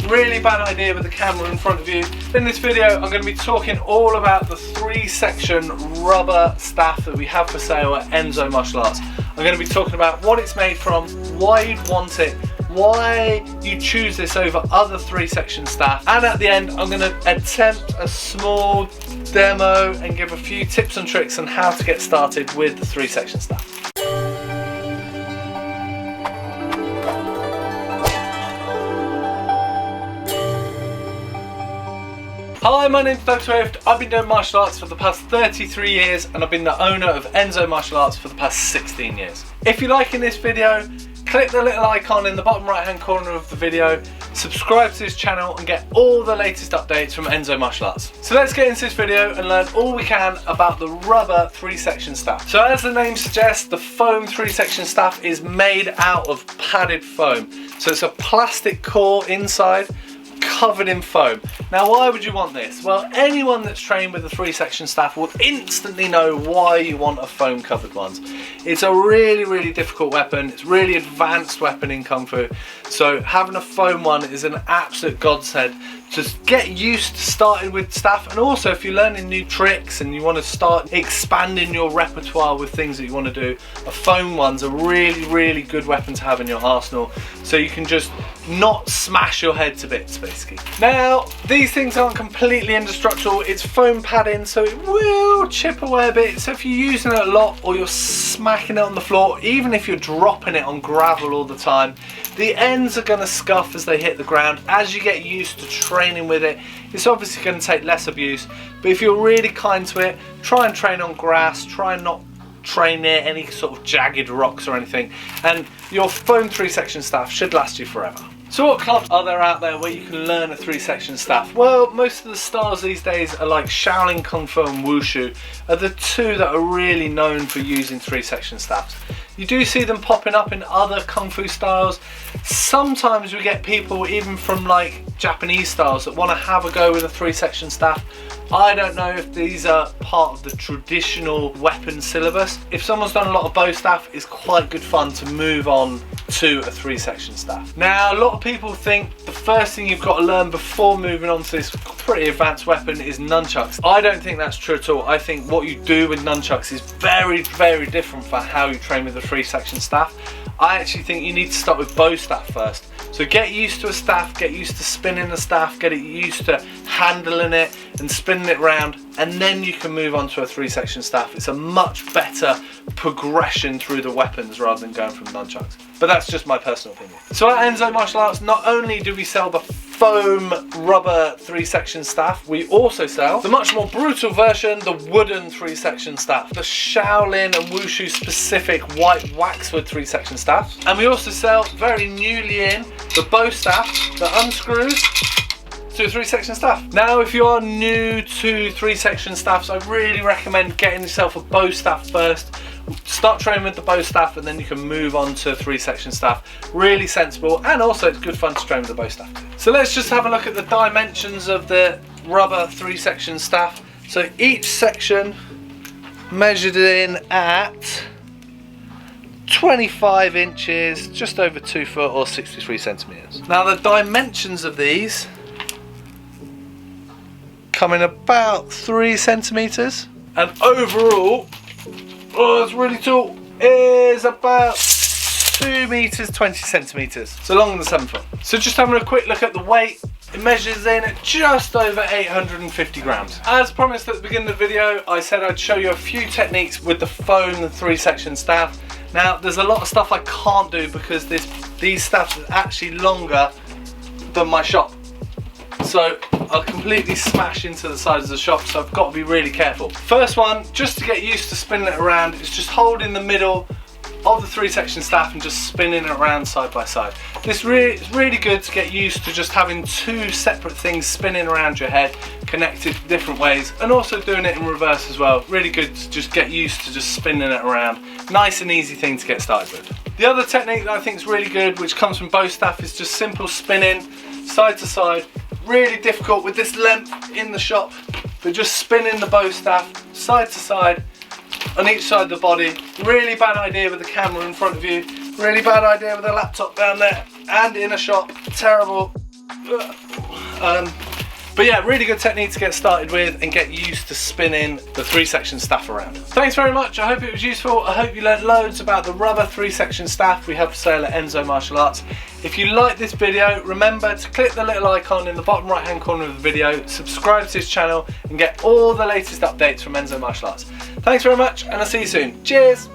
Really bad idea with the camera in front of you. In this video, I'm going to be talking all about the 3-section rubber staff that we have for sale at Enso Martial Arts. I'm going to be talking about what it's made from, why you'd want it, why you choose this over other 3-section staff, and at the end I'm going to attempt a small demo and give a few tips and tricks on how to get started with the 3-section staff. Hi, my name's Doug Swift. I've been doing martial arts for the past 33 years and I've been the owner of Enso Martial Arts for the past 16 years. If you're liking this video, click the little icon in the bottom right hand corner of the video, subscribe to this channel and get all the latest updates from Enso Martial Arts. So let's get into this video and learn all we can about the rubber 3-section staff. So as the name suggests, the foam 3-section staff is made out of padded foam. So it's a plastic core inside, covered in foam. Now why would you want this? Well, anyone that's trained with a 3-section staff will instantly know why you want a foam covered one. It's a really difficult weapon. It's a really advanced weapon in Kung Fu. So having a foam one is an absolute godsend. Just get used to starting with staff, and also if you're learning new tricks and you want to start expanding your repertoire with things that you want to do, a foam one's a really good weapon to have in your arsenal, so you can just not smash your head to bits basically. Now these things aren't completely indestructible. It's foam padding, so it will chip away a bit. So if you're using it a lot or you're smacking it on the floor, even if you're dropping it on gravel all the time, the ends are going to scuff as they hit the ground. As you get used to training with it, it's obviously going to take less abuse, but if you're really kind to it, try and train on grass, try and not train near any sort of jagged rocks or anything, and your foam 3-section staff should last you forever. So what clubs are there out there where you can learn a 3-section staff? Well, most of the stars these days are like Shaolin Kung Fu and Wushu are the two that are really known for using 3-section staffs. You do see them popping up in other Kung Fu styles. Sometimes we get people even from like Japanese styles that want to have a go with a 3-section staff. I don't know if these are part of the traditional weapon syllabus. If someone's done a lot of bow staff, it's quite good fun to move on to a 3-section staff. Now a lot of people think the first thing you've got to learn before moving on to this pretty advanced weapon is nunchucks. I don't think that's true at all. I think what you do with nunchucks is very different for how you train with a 3-section staff. I actually think you need to start with bow staff first. So get used to a staff, get used to spinning the staff, get used to handling it and spinning it round, and then you can move on to a 3-section staff. It's a much better progression through the weapons rather than going from nunchucks. But that's just my personal opinion. So at Enso Martial Arts, not only do we sell the foam rubber 3-section staff, we also sell the much more brutal version, the wooden 3-section staff, the Shaolin and Wushu specific white waxwood 3-section staff, and we also sell very newly in the bow staff that unscrews to a 3-section staff. Now if you are new to 3-section staffs, I really recommend getting yourself a bow staff first. Start training with the bow staff and then you can move on to 3-section staff. Really sensible, and also it's good fun to train with the bow staff too. So let's just have a look at the dimensions of the rubber 3-section staff. So each section measured in at 25 inches, just over 2 foot or 63 centimeters. Now the dimensions of these come in about 3 centimeters, and overall, oh, it's really tall, is about 2 meters 20 centimeters, so longer than 7 foot. So just having a quick look at the weight, it measures in at just over 850 grams. As promised at the beginning of the video, I said I'd show you a few techniques with the foam and 3-section staff. Now there's a lot of stuff I can't do because these staffs are actually longer than my shop. So I'll completely smash into the sides of the shop, so I've got to be really careful. First one, just to get used to spinning it around, is just hold in the middle of the 3-section staff and just spinning it around side by side. This is really good to get used to just having 2 separate things spinning around your head, connected different ways, and also doing it in reverse as well. Really good to just get used to just spinning it around. Nice and easy thing to get started with. The other technique that I think is really good, which comes from bow staff, is just simple spinning side to side. Really difficult with this length in the shop, but just spinning the bow staff side to side on each side of the body. Really bad idea with the camera in front of you, really bad idea with the laptop down there and in a shop. Terrible. But yeah, really good technique to get started with and get used to spinning the 3-section staff around. Thanks very much, I hope it was useful. I hope you learned loads about the rubber 3-section staff we have for sale at Enso Martial Arts. If you like this video, remember to click the little icon in the bottom right hand corner of the video, subscribe to this channel and get all the latest updates from Enso Martial Arts. Thanks very much and I'll see you soon. Cheers!